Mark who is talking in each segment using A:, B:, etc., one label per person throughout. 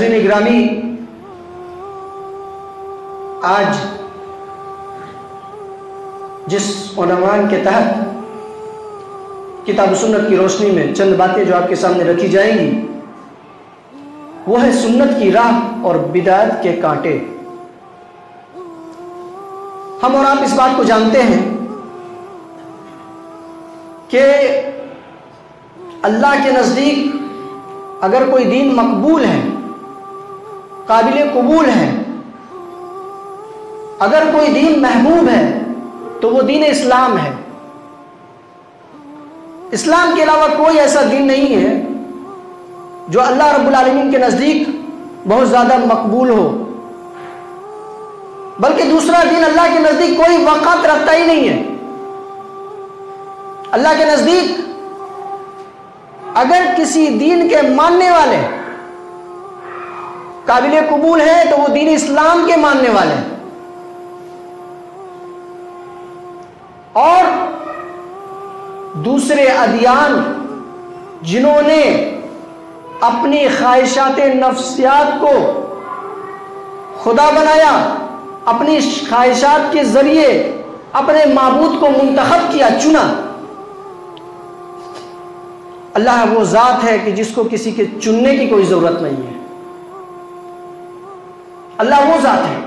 A: ناظرین گرامی، آج جس عنوان کے تحت کتاب و سنت کی روشنی میں چند باتیں جو آپ کے سامنے رکھی جائیں گی، وہ ہے سنت کی راہ اور بدعت کے کانٹے۔ ہم اور آپ اس بات کو جانتے ہیں کہ اللہ کے نزدیک اگر کوئی دین مقبول ہے، قابل قبول ہے، اگر کوئی دین محبوب ہے تو وہ دین اسلام ہے۔ اسلام کے علاوہ کوئی ایسا دین نہیں ہے جو اللہ رب العالمین کے نزدیک بہت زیادہ مقبول ہو، بلکہ دوسرا دین اللہ کے نزدیک کوئی وقت رکھتا ہی نہیں ہے۔ اللہ کے نزدیک اگر کسی دین کے ماننے والے قابل قبول ہیں تو وہ دین اسلام کے ماننے والے ہیں، اور دوسرے ادیان جنہوں نے اپنی خواہشات نفسیات کو خدا بنایا، اپنی خواہشات کے ذریعے اپنے معبود کو منتخب کیا، چنا، اللہ وہ ذات ہے کہ جس کو کسی کے چننے کی کوئی ضرورت نہیں ہے۔ اللہ وہ ذات ہے۔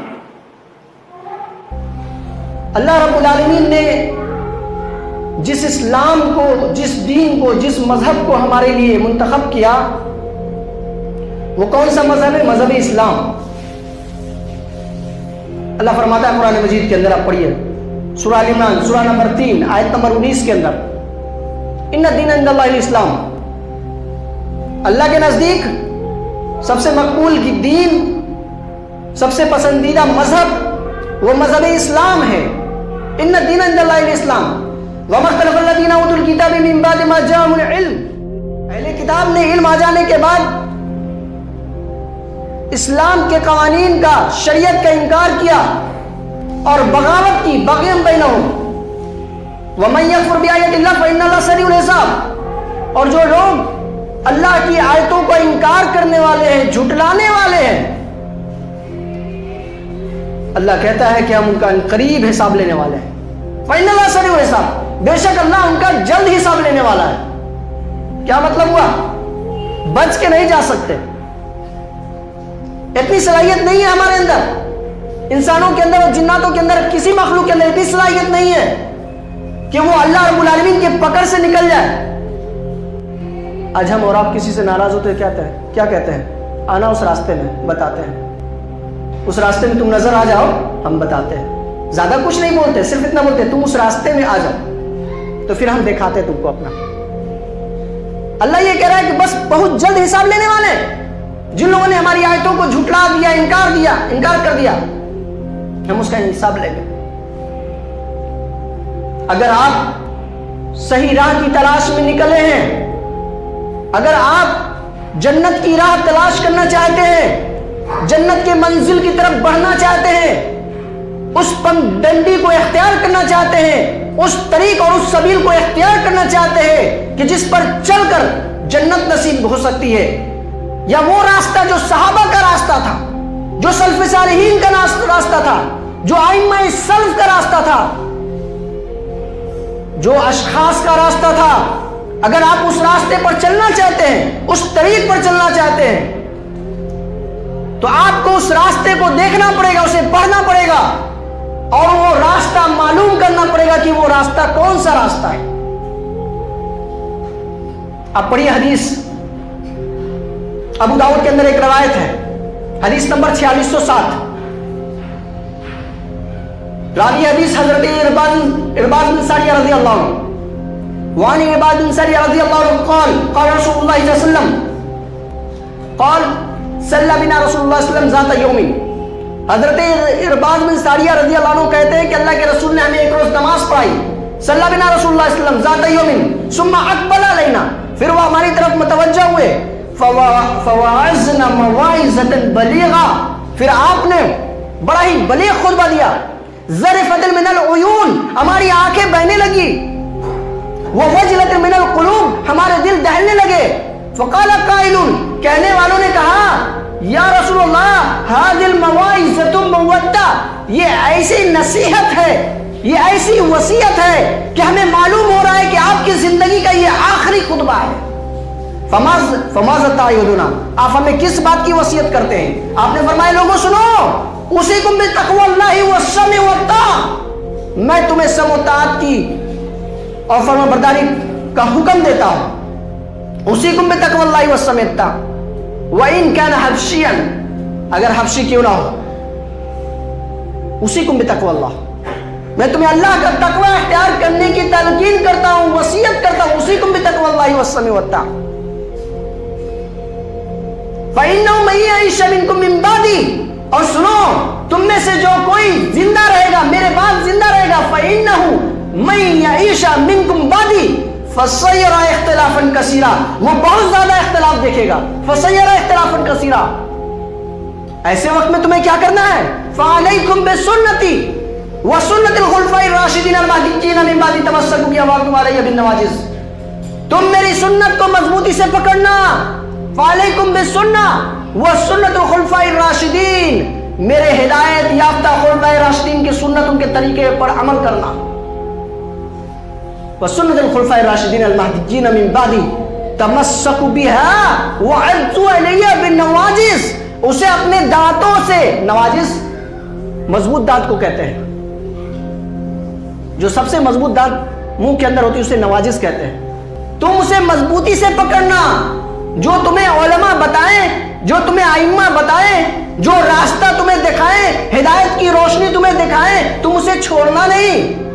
A: اللہ رب العالمین نے جس اسلام کو، جس دین کو، جس مذہب کو ہمارے لیے منتخب کیا، وہ کون سا مذہب ہے؟ مذہب اسلام۔ اللہ فرماتا ہے قرآن مجید کے اندر، آپ پڑھیے سورہ آل عمران سورہ نمبر 3 آیت نمبر 19 کے اندر، ان الدین عند اللہ الاسلام، اللہ کے نزدیک سب سے مقبول کی دین، سب سے پسندیدہ مذہب وہ مذہب اسلام ہے۔ ان الدین عند اللہ الاسلام وما اختلف الذین اوتوا الکتاب من بعد ما جاءهم العلم، اہل کتاب نے علم آ جانے کے بعد اسلام کے قوانین کا، شریعت کا انکار کیا اور بغاوت کی، بغیم بینہم، ومن یکفر بآیات اللہ فإن اللہ سریع الحساب، اور جو لوگ اللہ کی آیتوں کو انکار کرنے والے ہیں، جھٹلانے والے ہیں، اللہ کہتا ہے کہ ہم ان کا قریب حساب لینے والے ہیں۔ فإن اللہ سریع الحساب، بے شک اللہ ان کا جلد حساب لینے والا ہے۔ کیا مطلب ہوا؟ بچ کے نہیں جا سکتے، اتنی صلاحیت نہیں ہے ہمارے اندر، انسانوں کے اندر اور جناتوں کے اندر، کسی مخلوق کے اندر اتنی صلاحیت نہیں ہے کہ وہ اللہ رب العالمین کے پکڑ سے نکل جائے۔ آج ہم اور آپ کسی سے ناراض ہوتے کیا کہتے ہیں؟ آنا اس راستے میں، بتاتے ہیں اس راستے میں تم نظر آ جاؤ، ہم بتاتے ہیں، زیادہ کچھ نہیں بولتے، صرف اتنا بولتے تم اس راستے میں آ جاؤ، تو پھر ہم دکھاتے تم کو اپنا۔ اللہ یہ کہہ رہا ہے کہ بس بہت جلد حساب لینے والے جن لوگوں نے ہماری آیتوں کو جھٹلا دیا، انکار کر دیا، ہم اس کا حساب لیں گے۔ اگر آپ صحیح راہ کی تلاش میں نکلے ہیں، اگر آپ جنت کی راہ تلاش کرنا چاہتے ہیں، جنت کے منزل کی طرف بڑھنا چاہتے ہیں، اس پگڈنڈی کو اختیار کرنا چاہتے ہیں، اس طریق اور اس سبیل کو اختیار کرنا چاہتے ہیں کہ جس پر چل کر جنت نصیب ہو سکتی ہے، یا وہ راستہ جو صحابہ کا راستہ تھا، جو سلف صالحین کا راستہ تھا، جو ائمہ سلف کا راستہ تھا، جو اشخاص کا راستہ تھا، اگر آپ اس راستے پر چلنا چاہتے ہیں، اس طریق پر چلنا چاہتے ہیں، تو آپ کو اس راستے کو دیکھنا پڑے گا، اسے پڑھنا پڑے گا، اور وہ راستہ معلوم کرنا پڑے گا کہ وہ راستہ کون سا راستہ ہے۔ اب پڑھیے حدیث، ابو داؤد کے اندر ایک روایت ہے، حدیث نمبر 4607، راوی حدیث حضرت ارباز بن ساریہ رضی اللہ عنہ، وعن ارباز بن ساریہ رضی اللہ عنہ قال قال رسول اللہ صلی اللہ علیہ وسلم قال صلی بنا رسول اللہ صلی اللہ علیہ وسلم ذات یوم، حضرت ارباز بن ساریہ رضی اللہ عنہ کہتے ہیں کہ اللہ کے رسول نے ہمیں ایک روز نماز پڑھائی، صلی بنا رسول اللہ صلی اللہ علیہ وسلم ذات یوم ثم اقبل علینا، پھر وہ ہماری طرف متوجہ ہوئے، فوعظنا مواعظۃ بلیغہ، پھر آپ نے بڑا ہی بلیغ خطبہ دیا، ذرفت من العیون، ہماری آنکھیں بہنے لگی، ووجلت من القلوب، ہمارے دل دہلنے لگے، فقال قائل، کہنے والوں نے کہا یا رسول اللہ ہذل مواعظۃ مودہ، یہ ایسی نصیحت ہے، یہ ایسی وصیت ہے کہ ہمیں معلوم ہو رہا ہے کہ آپ کی زندگی کا یہ آخری خطبہ ہے۔ فماذا تعیدنا، آپ ہمیں کس بات کی وصیت کرتے ہیں؟ آپ نے فرمایا لوگوں سنو، اوصیکم بتقوی اللہ والسمع والطاعہ، میں تمہیں سمع و طاعت کی اور فرما برداری کا حکم دیتا ہوں۔ اوصیکم بتقوی اللہ والسمع والطاعہ وَإِن كَانَ حَبْشِيًا، اگر حبشی کیوں نہ ہو، اوصیکم بتقوی اللہ، میں تمہیں اللہ کا تقوی اختیار کرنے کی تلقین کرتا ہوں، وصیت کرتا ہوں۔ اوصیکم بتقوی اللہ والسمع والطاعہ فَإِنَّهُ مَن يَعِشَ مِنكُم مِّن بَعْدِي، اور سنو تم میں سے جو کوئی زندہ رہے گا میرے بعد زندہ رہے گا، فَإِنَّهُ مَن يَعِشَ مِنكُم بَعْدِي فَسَيَرَىٰ اخْتِلَافًا كَثِيرًا، وہ بہت زیادہ اختلاف دیکھے گا۔ فَسَيَرَىٰ اخْتِلَافًا كَثِيرًا، ایسے وقت میں تمہیں کیا کرنا ہے؟ فَعَلَيْكُمْ بِسُنَّتِي وَسُنَّتِ الْخُلَفَاءِ الرَّاشِدِينَ الْمَهْدِيِّينَ مِن بَعْدِي تَمَسَّكُوا بِهَا وَعَضُّوا عَلَيْهَا بِالنَّوَاجِذِ، تم میری سنت کو مضبوطی سے پکڑنا۔ فَعَلَيْكُمْ بِالسُنَّةِ وَسُنَّتِ الْخُلَفَاءِ الرَّاشِدِينَ، میرے ہدایت یافتہ خلفائے راشدین کی سنت، ان کے طریقے پر عمل کرنا۔ وَسُنَّتِ الْخُلَفَاءِ الرَّاشِدِينَ الْمَهْدِيِّينَ مِن بَعْدِي تَمَسَّكُوا بِهَا وَعَضُّوا عَلَيْهَا بِالنَّوَاجِذِ، اسے اپنے دانتوں سے، نواجز مضبوط دانت کو کہتے ہیں، جو سب سے مضبوط دانت منہ کے اندر ہوتی ہے اسے نواجز کہتے ہیں۔ تم اسے مضبوطی سے پکڑنا، جو تمہیں علماء بتائیں، جو تمہیں ائمہ بتائیں، جو راستہ تمہیں دکھائیں، ہدایت کی روشنی تمہیں دکھائیں، تم اسے چھوڑنا نہیں۔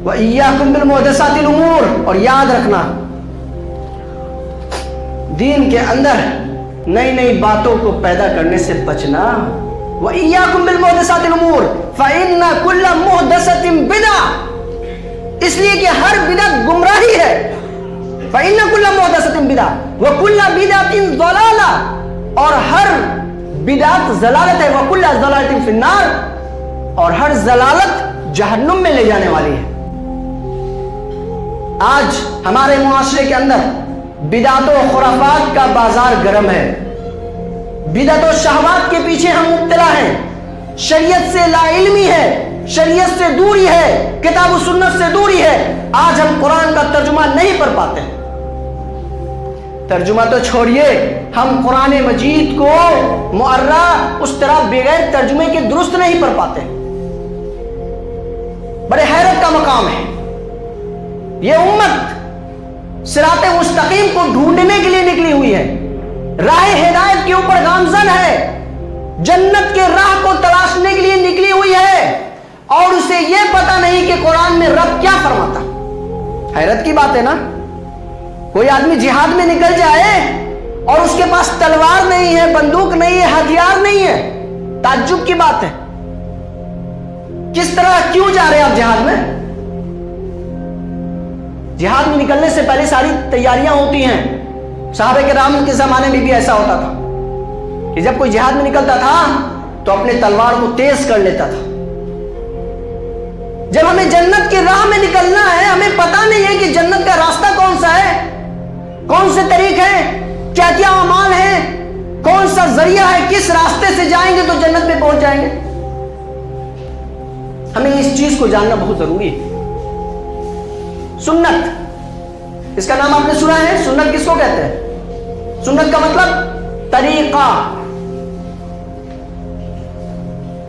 A: وَإِيَّاكُمْ بِالْمُحْدَثَاتِ الْأُمُورِ، اور یاد رکھنا دین کے اندر نئی نئی باتوں کو پیدا کرنے سے بچنا۔ وَإِيَّاكُمْ بِالْمُحْدَثَاتِ الْأُمُورِ فَإِنَّ كُلَّ مُحْدَثَةٍ بِدْعَةٍ، اس لیے کہ ہر بدعت گمراہی ہے۔ فَإِنَّ كُلَّ مُحْدَثَةٍ بِدْعَةٍ وَكُلَّ بِدْعَةٍ ضَلَالَةٍ، اور ہر بدعت ضلالت ہے۔ وَكُلَّ ضَلَالَةٍ فِي النَّارِ، اور ہر ضلالت جہنم میں لے جانے والی ہے۔ آج ہمارے معاشرے کے اندر بدعت و خرافات کا بازار گرم ہے، بدعت و شہوات کے پیچھے ہم مبتلا ہیں، شریعت سے لا علمی ہے، شریعت سے دوری ہے، کتاب و سنت سے دوری ہے۔ آج ہم قرآن کا ترجمہ نہیں پڑھ پاتے، ترجمہ تو چھوڑیے، ہم قرآن مجید کو معرہ اس طرح بغیر ترجمے کے درست نہیں پڑھ پاتے۔ بڑے حیرت کا مقام ہے، یہ امت صراط مستقیم کو ڈھونڈنے کے لیے نکلی ہوئی ہے، راہ ہدایت کے اوپر گامزن ہے، جنت کے راہ کو تلاشنے کے لیے نکلی ہوئی ہے، اور اسے یہ پتہ نہیں کہ قرآن میں رب کیا فرماتا۔ حیرت کی بات ہے نا، کوئی آدمی جہاد میں نکل جائے اور اس کے پاس تلوار نہیں ہے، بندوق نہیں ہے، ہتھیار نہیں ہے، تعجب کی بات ہے۔ کس طرح کیوں جا رہے ہیں آپ جہاد میں؟ جہاد میں نکلنے سے پہلے ساری تیاریاں ہوتی ہیں۔ صحابہ کرام کے زمانے میں بھی ایسا ہوتا تھا کہ جب کوئی جہاد میں نکلتا تھا تو اپنے تلوار کو تیز کر لیتا تھا۔ جب ہمیں جنت کی راہ میں نکلنا ہے، ہمیں پتہ نہیں ہے کہ جنت کا راستہ کون سا ہے، کون سے طریق ہیں، کیا کیا اعمال ہیں، کون سا ذریعہ ہے، کس راستے سے جائیں گے تو جنت میں پہنچ جائیں گے۔ ہمیں اس چیز کو جاننا بہت ضروری ہے۔ سنت، اس کا نام آپ نے سنا ہے، سنت کس کو کہتے ہیں؟ سنت کا مطلب طریقہ۔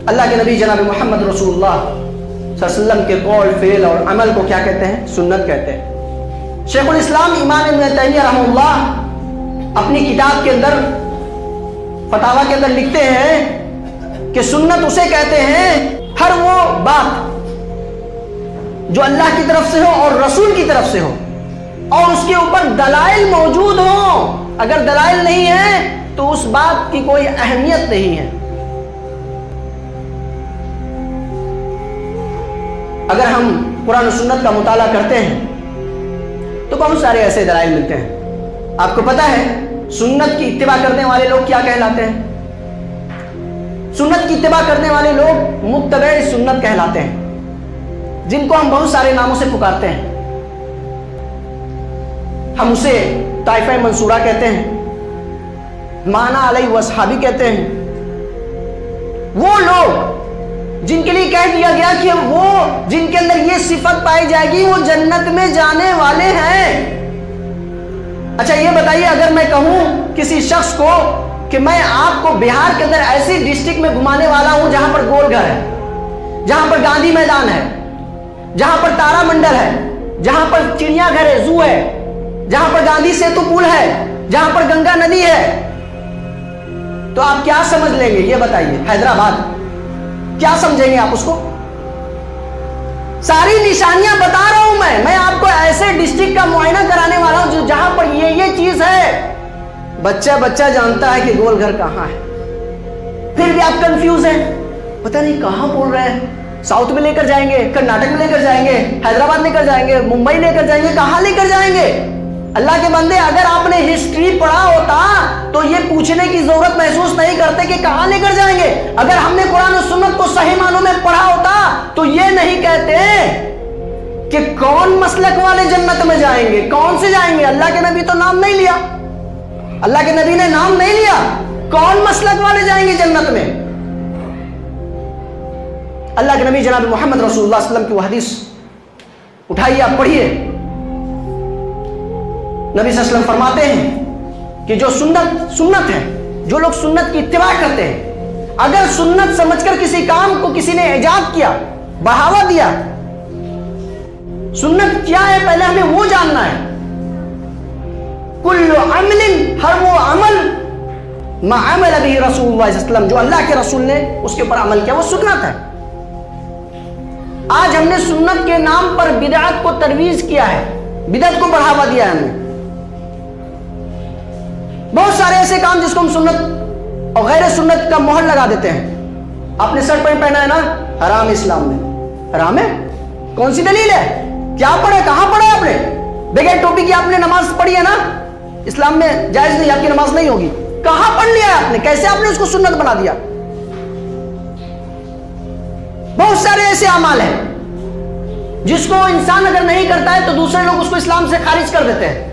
A: اللہ کے نبی جناب محمد رسول اللہ صلی اللہ علیہ وسلم کے قول، فعل اور عمل کو کیا کہتے ہیں؟ سنت کہتے ہیں۔ شیخ الاسلام امام ابن تیمیہ رحمہ اللہ اپنی کتاب کے اندر فتاوی کے اندر لکھتے ہیں کہ سنت اسے کہتے ہیں ہر وہ بات جو اللہ کی طرف سے ہو اور رسول کی طرف سے ہو اور اس کے اوپر دلائل موجود ہوں۔ اگر دلائل نہیں ہے تو اس بات کی کوئی اہمیت نہیں ہے۔ اگر ہم قرآن و سنت کا مطالعہ کرتے ہیں تو بہت سارے ایسے دلائل ملتے ہیں۔ آپ کو پتا ہے سنت کی اتباع کرنے والے لوگ کیا کہلاتے ہیں؟ سنت کی اتباع کرنے والے لوگ متبع سنت کہلاتے ہیں، جن کو ہم بہت سارے ناموں سے پکارتے ہیں۔ ہم اسے طائفہ منصورہ کہتے ہیں، مانا علیہ وصحابی کہتے ہیں، وہ لوگ جن کے لیے کہہ دیا گیا کہ وہ جن کے اندر یہ صفت پائی جائے گی وہ جنت میں جانے والے ہیں۔ اچھا یہ بتائیے، اگر میں کہوں کسی شخص کو کہ میں آپ کو بہار کے اندر ایسی ڈسٹرکٹ میں گھمانے والا ہوں جہاں پر گول گھر ہے، جہاں پر گاندھی میدان ہے، جہاں پر تارا منڈل ہے، جہاں پر چڑیا گھر ہے، زو ہے، جہاں پر گاندھی سیتو پل ہے، جہاں پر گنگا ندی ہے، تو آپ کیا سمجھ لیں گے؟ یہ بتائیے، حیدرآباد کیا سمجھیں گے آپ اس کو؟ ساری نشانیاں بتا رہا ہوں میں آپ کو ایسے ڈسٹرکٹ کا معائنہ کرانے والا ہوں جہاں پر یہ چیز ہے۔ بچہ جانتا ہے کہ گول گھر کہاں ہے، پھر بھی آپ کنفیوز ہیں، پتہ نہیں کہاں بول رہے ہیں، ساؤتھ میں لے کر جائیں گے، کرناٹک میں لے کر جائیں گے، حیدرآباد لے کر جائیں گے، ممبئی لے کر جائیں گے، کہاں لے کر جائیں گے؟ اللہ کے بندے، اگر آپ نے ہسٹری پڑھا ہوتا تو یہ پوچھنے کی ضرورت محسوس نہیں کرتے کہ کہاں لے کر جائیں گے۔ اگر ہم نے قرآن و سنت کو صحیح معنوں میں پڑھا ہوتا تو یہ نہیں کہتے کہ کون مسلک والے جنت میں جائیں گے، کون سے جائیں گے۔ اللہ کے نبی تو نام نہیں لیا، اللہ کے نبی نے نام نہیں لیا، کون مسلک والے جائیں گے جنت میں؟ اللہ کے نبی جناب محمد رسول اللہ صلی اللہ علیہ وسلم کی وہ حدیث اٹھائیے، آپ پڑھیے۔ نبی صلی اللہ علیہ وسلم فرماتے ہیں کہ جو سنت ہے، جو لوگ سنت کی اتباع کرتے ہیں، اگر سنت سمجھ کر کسی کام کو کسی نے ایجاد کیا، بڑھاوا دیا، سنت کیا ہے پہلے ہمیں وہ جاننا ہے۔ کل عمل، ہر وہ عمل ما عمل به رسول اللہ صلی اللہ علیہ وسلم، جو اللہ کے رسول نے اس کے اوپر عمل کیا، وہ سنت ہے۔ آج ہم نے سنت کے نام پر بدعت کو ترویج کیا ہے، بدعت کو بڑھاوا دیا ہے ہم نے۔ بہت سارے ایسے کام جس کو ہم سنت اور غیر سنت کا مہر لگا دیتے ہیں۔ آپ نے شرٹ پینٹ پہنا ہے نا، حرام ہے، اسلام میں حرام ہے؟ کون سی دلیل ہے؟ کیا پڑھے؟ کہاں پڑھے آپ نے؟ بغیر ٹوپی کی آپ نے نماز پڑھی ہے نا، اسلام میں جائز نہیں، آپ کی نماز نہیں ہوگی۔ کہاں پڑھ لیا آپ نے؟ کیسے آپ نے اس کو سنت بنا دیا؟ بہت سارے ایسے اعمال ہیں جس کو انسان اگر نہیں کرتا ہے تو دوسرے لوگ اس کو اسلام سے خارج کر دیتے ہیں،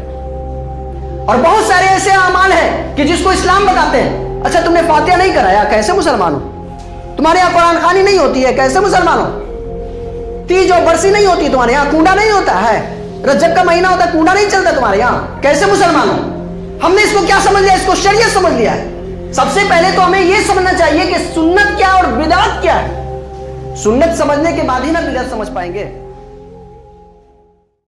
A: اور بہت سارے ایسے اعمال ہیں کہ جس کو اسلام بتاتے ہیں۔ اچھا تم نے فاتحہ نہیں کرایا، کیسے مسلمان ہو؟ تمہارے یہاں قرآن خوانی نہیں ہوتی ہے، کیسے مسلمان ہو؟ تیج اور برسی نہیں ہوتی تمہارے یہاں، کنڈا نہیں ہوتا ہے، رجب کا مہینہ ہوتا ہے، کنڈا نہیں چلتا تمہارے یہاں، کیسے مسلمان ہو؟ ہم نے اس کو کیا سمجھ لیا؟ اس کو شریعت سمجھ لیا ہے۔ سب سے پہلے تو ہمیں یہ سمجھنا چاہیے کہ سنت کیا اور بدعت کیا ہے۔ سنت سمجھنے کے بعد ہی نا بدعت سمجھ پائیں گے۔